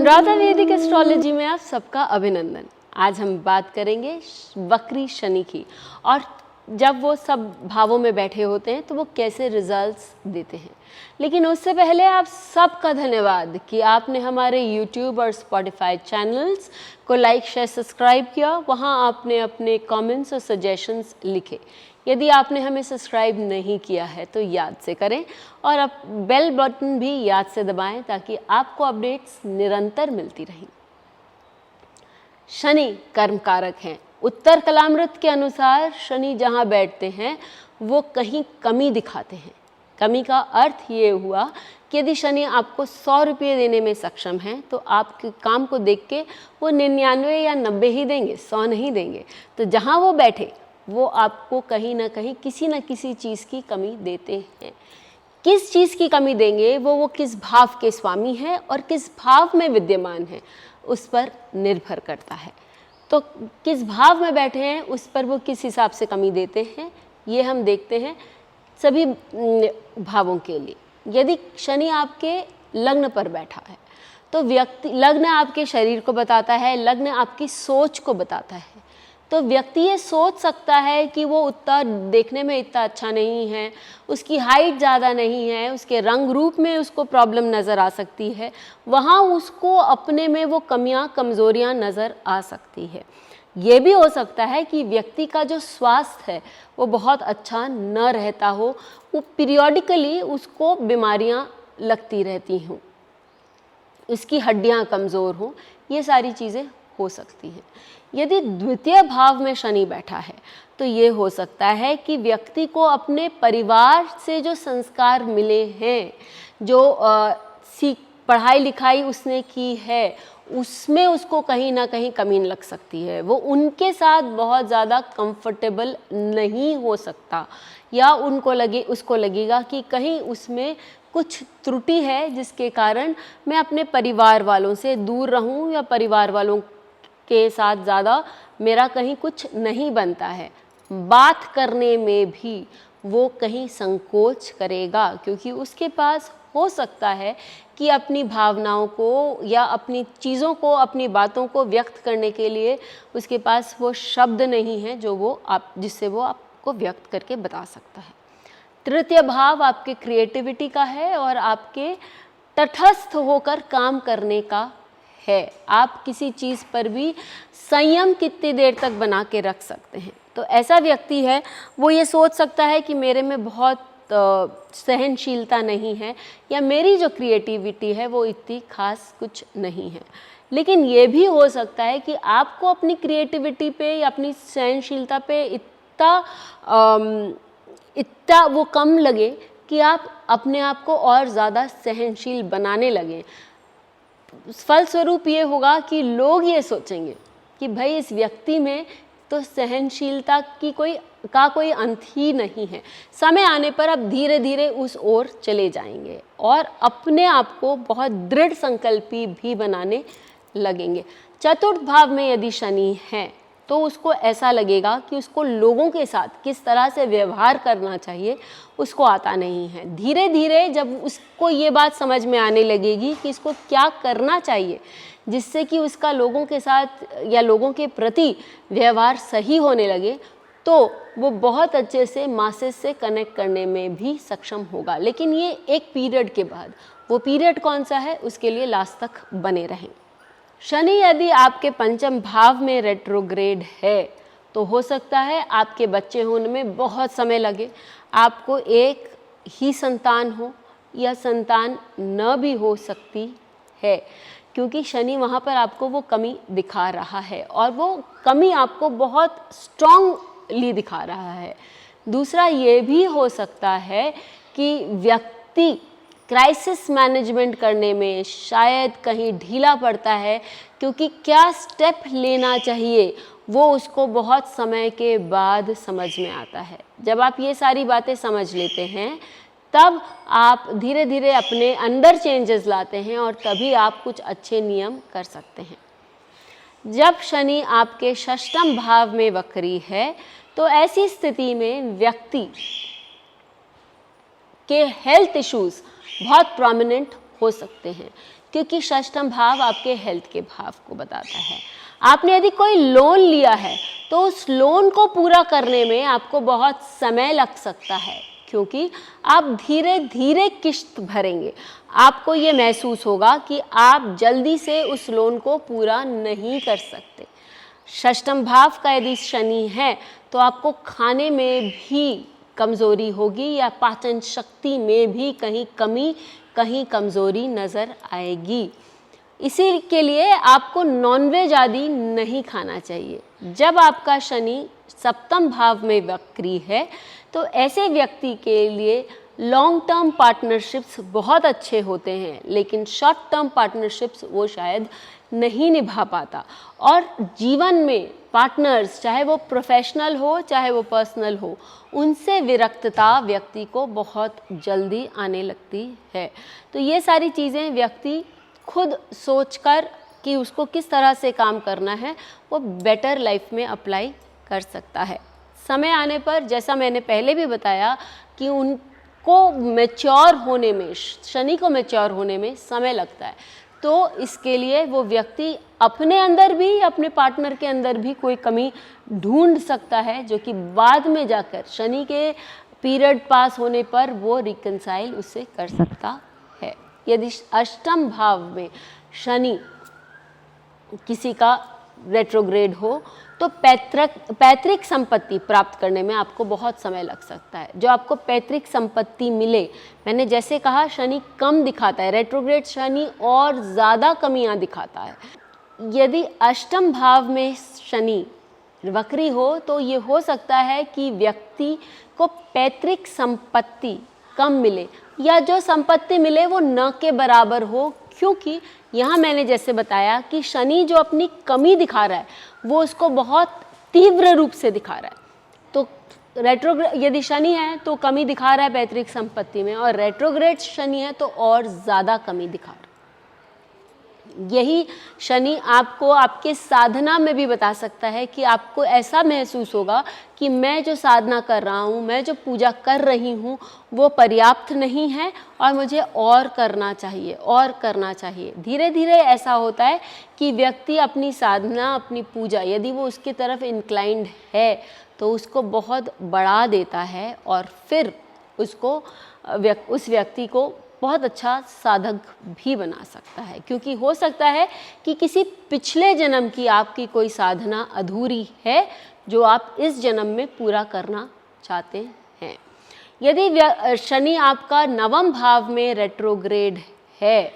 अनुराधा वैदिक एस्ट्रोलॉजी में आप सबका अभिनंदन। आज हम बात करेंगे वक्री शनि की, और जब वो सब भावों में बैठे होते हैं तो वो कैसे रिजल्ट्स देते हैं। लेकिन उससे पहले आप सबका धन्यवाद कि आपने हमारे YouTube और Spotify चैनल्स को लाइक, शेयर, सब्सक्राइब किया। वहाँ आपने अपने कमेंट्स और सजेशंस लिखे। यदि आपने हमें सब्सक्राइब नहीं किया है तो याद से करें, और अब बेल बटन भी याद से दबाएं ताकि आपको अपडेट्स निरंतर मिलती रहें। शनि कर्म कारक हैं। उत्तर कलामृत के अनुसार शनि जहाँ बैठते हैं वो कहीं कमी दिखाते हैं। कमी का अर्थ ये हुआ कि यदि शनि आपको 100 रुपये देने में सक्षम हैं तो आपके काम को देख के वो 99 या 90 ही देंगे, 100 नहीं देंगे। तो जहाँ वो बैठे वो आपको कहीं ना कहीं किसी न किसी चीज़ की कमी देते हैं। किस चीज़ की कमी देंगे वो किस भाव के स्वामी हैं और किस भाव में विद्यमान है उस पर निर्भर करता है। तो किस भाव में बैठे हैं उस पर वो किस हिसाब से कमी देते हैं ये हम देखते हैं सभी भावों के लिए। यदि शनि आपके लग्न पर बैठा है तो लग्न आपके शरीर को बताता है, लग्न आपकी सोच को बताता है। तो व्यक्ति ये सोच सकता है कि वो उतना देखने में इतना अच्छा नहीं है, उसकी हाइट ज़्यादा नहीं है, उसके रंग रूप में उसको प्रॉब्लम नज़र आ सकती है, वहाँ उसको अपने में वो कमियां कमज़ोरियां नज़र आ सकती है। ये भी हो सकता है कि व्यक्ति का जो स्वास्थ्य है वो बहुत अच्छा न रहता हो, वो पीरियोडिकली उसको बीमारियां लगती रहती हों, उसकी हड्डियां कमज़ोर हों, ये सारी चीज़ें हो सकती हैं। यदि द्वितीय भाव में शनि बैठा है तो ये हो सकता है कि व्यक्ति को अपने परिवार से जो संस्कार मिले हैं, जो पढ़ाई लिखाई उसने की है, उसमें उसको कहीं ना कहीं कमी लग सकती है। वो उनके साथ बहुत ज़्यादा कंफर्टेबल नहीं हो सकता, या उसको लगेगा कि कहीं उसमें कुछ त्रुटि है जिसके कारण मैं अपने परिवार वालों से दूर रहूं, या परिवार वालों के साथ ज़्यादा मेरा कहीं कुछ नहीं बनता है। बात करने में भी वो कहीं संकोच करेगा, क्योंकि उसके पास हो सकता है कि अपनी भावनाओं को या अपनी चीज़ों को, अपनी बातों को व्यक्त करने के लिए उसके पास वो शब्द नहीं है जिससे वो आपको व्यक्त करके बता सकता है। तृतीय भाव आपके क्रिएटिविटी का है और आपके तटस्थ होकर काम करने का है। आप किसी चीज़ पर भी संयम कितनी देर तक बना के रख सकते हैं। तो ऐसा व्यक्ति है वो ये सोच सकता है कि मेरे में बहुत सहनशीलता नहीं है, या मेरी जो क्रिएटिविटी है वो इतनी खास कुछ नहीं है। लेकिन ये भी हो सकता है कि आपको अपनी क्रिएटिविटी पे या अपनी सहनशीलता पे इतना वो कम लगे कि आप अपने आप को और ज़्यादा सहनशील बनाने लगें। फलस्वरूप ये होगा कि लोग ये सोचेंगे कि भाई इस व्यक्ति में तो सहनशीलता की कोई अंत ही नहीं है। समय आने पर आप धीरे धीरे उस ओर चले जाएंगे और अपने आप को बहुत दृढ़ संकल्पी भी बनाने लगेंगे। चतुर्थ भाव में यदि शनि है तो उसको ऐसा लगेगा कि उसको लोगों के साथ किस तरह से व्यवहार करना चाहिए उसको आता नहीं है। धीरे धीरे जब उसको ये बात समझ में आने लगेगी कि इसको क्या करना चाहिए जिससे कि उसका लोगों के साथ या लोगों के प्रति व्यवहार सही होने लगे, तो वो बहुत अच्छे से मासेस से कनेक्ट करने में भी सक्षम होगा। लेकिन ये एक पीरियड के बाद, वो पीरियड कौन सा है उसके लिए लास्ट तक बने रहें। शनि यदि आपके पंचम भाव में रेट्रोग्रेड है तो हो सकता है आपके बच्चे होने में बहुत समय लगे, आपको एक ही संतान हो या संतान न भी हो सकती है, क्योंकि शनि वहाँ पर आपको वो कमी दिखा रहा है और वो कमी आपको बहुत स्ट्रॉन्गली दिखा रहा है। दूसरा ये भी हो सकता है कि व्यक्ति क्राइसिस मैनेजमेंट करने में शायद कहीं ढीला पड़ता है, क्योंकि क्या स्टेप लेना चाहिए वो उसको बहुत समय के बाद समझ में आता है। जब आप ये सारी बातें समझ लेते हैं तब आप धीरे धीरे अपने अंदर चेंजेस लाते हैं और तभी आप कुछ अच्छे नियम कर सकते हैं। जब शनि आपके षष्ठम भाव में वक्री है तो ऐसी स्थिति में व्यक्ति के हेल्थ इश्यूज बहुत प्रोमिनेंट हो सकते हैं, क्योंकि षष्ठम भाव आपके हेल्थ के भाव को बताता है। आपने यदि कोई लोन लिया है तो उस लोन को पूरा करने में आपको बहुत समय लग सकता है, क्योंकि आप धीरे धीरे किश्त भरेंगे। आपको ये महसूस होगा कि आप जल्दी से उस लोन को पूरा नहीं कर सकते। षष्ठम भाव का यदि शनि है तो आपको खाने में भी कमज़ोरी होगी या पाचन शक्ति में भी कहीं कमी, कहीं कमज़ोरी नज़र आएगी। इसी के लिए आपको नॉनवेज आदि नहीं खाना चाहिए। जब आपका शनि सप्तम भाव में वक्री है तो ऐसे व्यक्ति के लिए लॉन्ग टर्म पार्टनरशिप्स बहुत अच्छे होते हैं, लेकिन शॉर्ट टर्म पार्टनरशिप्स वो शायद नहीं निभा पाता। और जीवन में पार्टनर्स, चाहे वो प्रोफेशनल हो चाहे वो पर्सनल हो, उनसे विरक्तता व्यक्ति को बहुत जल्दी आने लगती है। तो ये सारी चीज़ें व्यक्ति खुद सोचकर कि उसको किस तरह से काम करना है वो बेटर लाइफ में अप्लाई कर सकता है। समय आने पर, जैसा मैंने पहले भी बताया, कि उनको मैच्योर होने में, शनि को मैच्योर होने में समय लगता है। तो इसके लिए वो व्यक्ति अपने अंदर भी, अपने पार्टनर के अंदर भी कोई कमी ढूंढ सकता है, जो कि बाद में जाकर शनि के पीरियड पास होने पर वो रिकंसाइल उससे कर सकता है। यदि अष्टम भाव में शनि किसी का रेट्रोग्रेड हो तो पैतृक संपत्ति प्राप्त करने में आपको बहुत समय लग सकता है। जो आपको पैतृक संपत्ति मिले, मैंने जैसे कहा शनि कम दिखाता है, रेट्रोग्रेड शनि और ज़्यादा कमियां दिखाता है। यदि अष्टम भाव में शनि वक्री हो तो ये हो सकता है कि व्यक्ति को पैतृक संपत्ति कम मिले, या जो संपत्ति मिले वो न के बराबर हो, क्योंकि यहाँ मैंने जैसे बताया कि शनि जो अपनी कमी दिखा रहा है वो उसको बहुत तीव्र रूप से दिखा रहा है। तो रेट्रोग्रेड यदि शनि है तो कमी दिखा रहा है पैतृक संपत्ति में, और रेट्रोग्रेड शनि है तो और ज़्यादा कमी दिखा रहा है। यही शनि आपको आपके साधना में भी बता सकता है कि आपको ऐसा महसूस होगा कि मैं जो साधना कर रहा हूँ, मैं जो पूजा कर रही हूँ वो पर्याप्त नहीं है और मुझे और करना चाहिए, और करना चाहिए। धीरे धीरे ऐसा होता है कि व्यक्ति अपनी साधना, अपनी पूजा, यदि वो उसकी तरफ इंक्लाइंड है तो उसको बहुत बढ़ा देता है और फिर उसको उस व्यक्ति को बहुत अच्छा साधक भी बना सकता है। क्योंकि हो सकता है कि किसी पिछले जन्म की आपकी कोई साधना अधूरी है जो आप इस जन्म में पूरा करना चाहते हैं। यदि शनि आपका नवम भाव में रेट्रोग्रेड है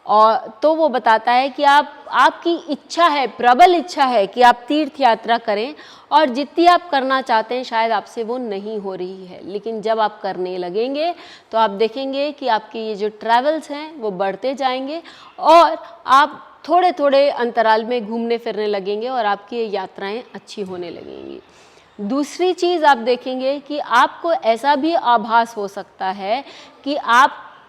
और तो वो बताता है कि आपकी इच्छा है, प्रबल इच्छा है कि आप तीर्थ यात्रा करें, और जितनी आप करना चाहते हैं शायद आपसे वो नहीं हो रही है, लेकिन जब आप करने लगेंगे तो आप देखेंगे कि आपके ये जो ट्रैवल्स हैं वो बढ़ते जाएंगे और आप थोड़े थोड़े अंतराल में घूमने फिरने लगेंगे और आपकी ये यात्राएं अच्छी होने लगेंगी। दूसरी चीज़ आप देखेंगे कि आपको ऐसा भी आभास हो सकता है कि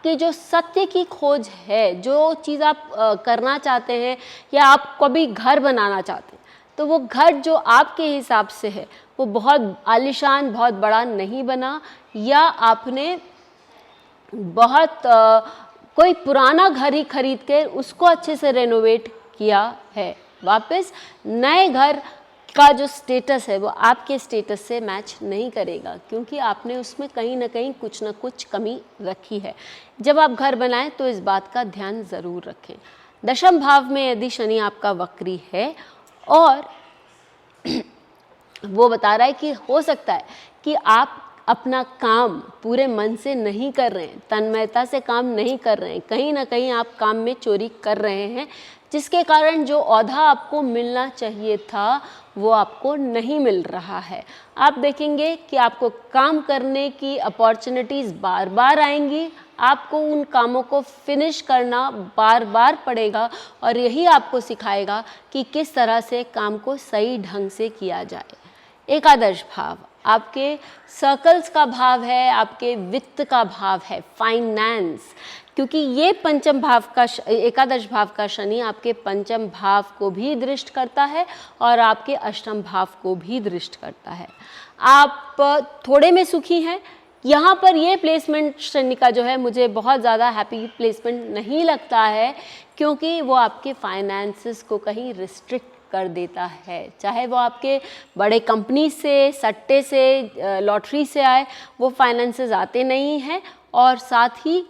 कि जो सत्य की खोज है, जो चीज़ आप करना चाहते हैं, या आप कभी घर बनाना चाहते हैं, तो वो घर जो आपके हिसाब से है वो बहुत आलीशान, बहुत बड़ा नहीं बना, या आपने बहुत कोई पुराना घर ही खरीद के उसको अच्छे से रेनोवेट किया है। वापस नए घर का जो स्टेटस है वो आपके स्टेटस से मैच नहीं करेगा, क्योंकि आपने उसमें कहीं ना कहीं कुछ ना कुछ कमी रखी है। जब आप घर बनाएं तो इस बात का ध्यान ज़रूर रखें। दशम भाव में यदि शनि आपका वक्री है और वो बता रहा है कि हो सकता है कि आप अपना काम पूरे मन से नहीं कर रहे हैं, तन्मयता से काम नहीं कर रहे हैं, कहीं ना कहीं आप काम में चोरी कर रहे हैं, जिसके कारण जो ओहदा आपको मिलना चाहिए था वो आपको नहीं मिल रहा है। आप देखेंगे कि आपको काम करने की अपॉर्चुनिटीज़ बार बार आएंगी, आपको उन कामों को फिनिश करना बार बार पड़ेगा, और यही आपको सिखाएगा कि किस तरह से काम को सही ढंग से किया जाए। एकादश भाव आपके सर्कल्स का भाव है, आपके वित्त का भाव है, फाइनेंस, क्योंकि ये पंचम भाव का एकादश भाव का शनि आपके पंचम भाव को भी दृष्ट करता है और आपके अष्टम भाव को भी दृष्ट करता है। आप थोड़े में सुखी हैं यहाँ पर ये प्लेसमेंट शनि का जो है मुझे बहुत ज़्यादा हैप्पी प्लेसमेंट नहीं लगता है, क्योंकि वो आपके फाइनेंसेस को कहीं रिस्ट्रिक्ट कर देता है। चाहे वो आपके बड़े कंपनी से, सट्टे से, लॉटरी से आए, वो फाइनेंसेस आते नहीं हैं। और साथ ही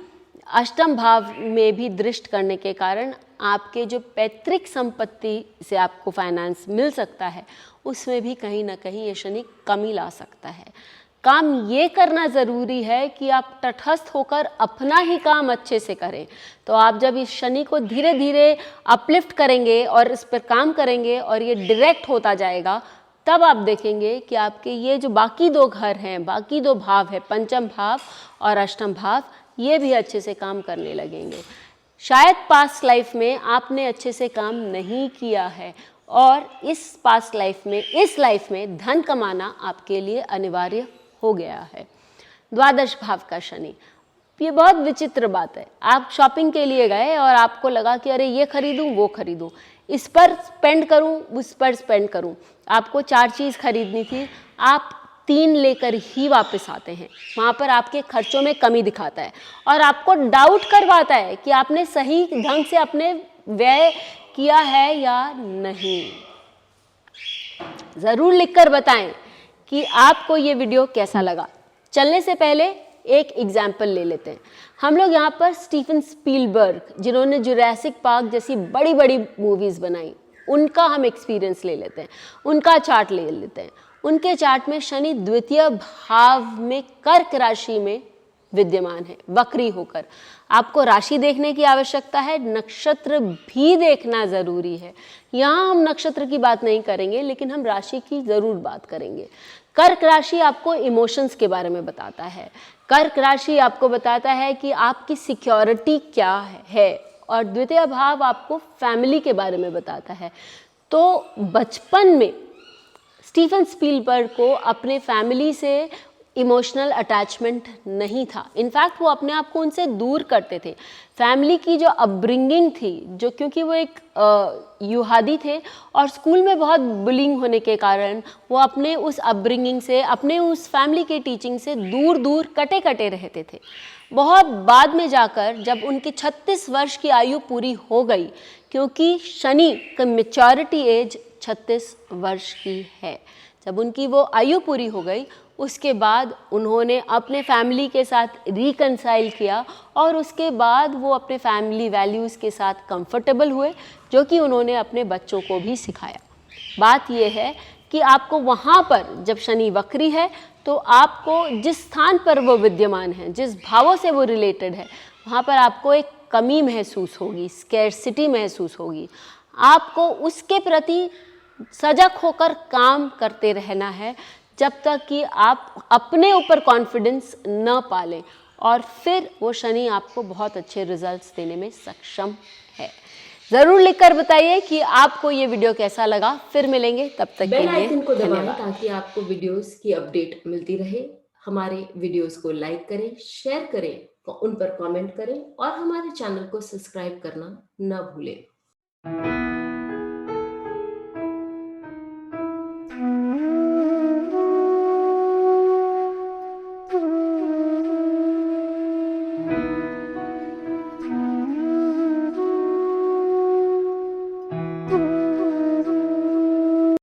अष्टम भाव में भी दृष्ट करने के कारण आपके जो पैतृक संपत्ति से आपको फाइनेंस मिल सकता है, उसमें भी कहीं ना कहीं ये शनि कमी ला सकता है। काम ये करना ज़रूरी है कि आप तटस्थ होकर अपना ही काम अच्छे से करें। तो आप जब इस शनि को धीरे धीरे अपलिफ्ट करेंगे और इस पर काम करेंगे और ये डायरेक्ट होता जाएगा, तब आप देखेंगे कि आपके ये जो बाकी दो घर हैं, बाकी दो भाव है, पंचम भाव और अष्टम भाव, ये भी अच्छे से काम करने लगेंगे। शायद पास्ट लाइफ में आपने अच्छे से काम नहीं किया है और इस पास्ट लाइफ में, इस लाइफ में धन कमाना आपके लिए अनिवार्य हो गया है। द्वादश भाव का शनि, ये बहुत विचित्र बात है। आप शॉपिंग के लिए गए और आपको लगा कि अरे ये खरीदूं, वो खरीदूं, इस पर स्पेंड करूं, उस पर स्पेंड करूं। आपको 4 चीज़ खरीदनी थी, आप 3 लेकर ही वापस आते हैं। वहाँ पर आपके खर्चों में कमी दिखाता है और आपको डाउट करवाता है कि आपने सही ढंग से अपने व्यय किया है या नहीं। ज़रूर लिखकर बताएं कि आपको ये वीडियो कैसा लगा। चलने से पहले एक एग्जाम्पल ले लेते हैं। हम लोग यहाँ पर स्टीफन स्पीलबर्ग, जिन्होंने जुरासिक पार्क जैसी बड़ी बड़ी मूवीज़ बनाई, उनका हम एक्सपीरियंस ले लेते हैं, उनका चार्ट ले लेते हैं। उनके चार्ट में शनि द्वितीय भाव में कर्क राशि में विद्यमान है, वक्री होकर। आपको राशि देखने की आवश्यकता है, नक्षत्र भी देखना ज़रूरी है। यहाँ हम नक्षत्र की बात नहीं करेंगे, लेकिन हम राशि की ज़रूर बात करेंगे। कर्क राशि आपको इमोशंस के बारे में बताता है। कर्क राशि आपको बताता है कि आपकी सिक्योरिटी क्या है और द्वितीय भाव आपको फैमिली के बारे में बताता है। तो बचपन में स्टीफन स्पीलबर्ग को अपने फैमिली से इमोशनल अटैचमेंट नहीं था। इनफैक्ट वो अपने आप को उनसे दूर करते थे। फैमिली की जो अपब्रिंगिंग थी, जो क्योंकि वो एक युहादी थे और स्कूल में बहुत बुलिंग होने के कारण वो अपने उस अपब्रिंगिंग से, अपने उस फैमिली के टीचिंग से दूर दूर कटे कटे रहते थे। बहुत बाद में जाकर जब उनकी 36 वर्ष की आयु पूरी हो गई, क्योंकि शनि का मैच्योरिटी एज 36 वर्ष की है, जब उनकी वो आयु पूरी हो गई, उसके बाद उन्होंने अपने फैमिली के साथ रिकंसाइल किया और उसके बाद वो अपने फैमिली वैल्यूज़ के साथ कंफर्टेबल हुए, जो कि उन्होंने अपने बच्चों को भी सिखाया। बात ये है कि आपको वहाँ पर जब शनि वक्री है, तो आपको जिस स्थान पर वो विद्यमान है, जिस भावों से वो रिलेटेड है, वहाँ पर आपको एक कमी महसूस होगी, स्कैर्सिटी महसूस होगी। आपको उसके प्रति सजग होकर काम करते रहना है जब तक कि आप अपने ऊपर कॉन्फिडेंस न पालें, और फिर वो शनि आपको बहुत अच्छे रिजल्ट्स देने में सक्षम है। ज़रूर लिखकर बताइए कि आपको ये वीडियो कैसा लगा। फिर मिलेंगे, तब तक के लिए बेल आइकन को दबाएं धन्यवाद। ताकि आपको वीडियोस की अपडेट मिलती रहे। हमारे वीडियोस को लाइक करें, शेयर करें, उन पर कमेंट करें और हमारे चैनल को सब्सक्राइब करना न भूलें।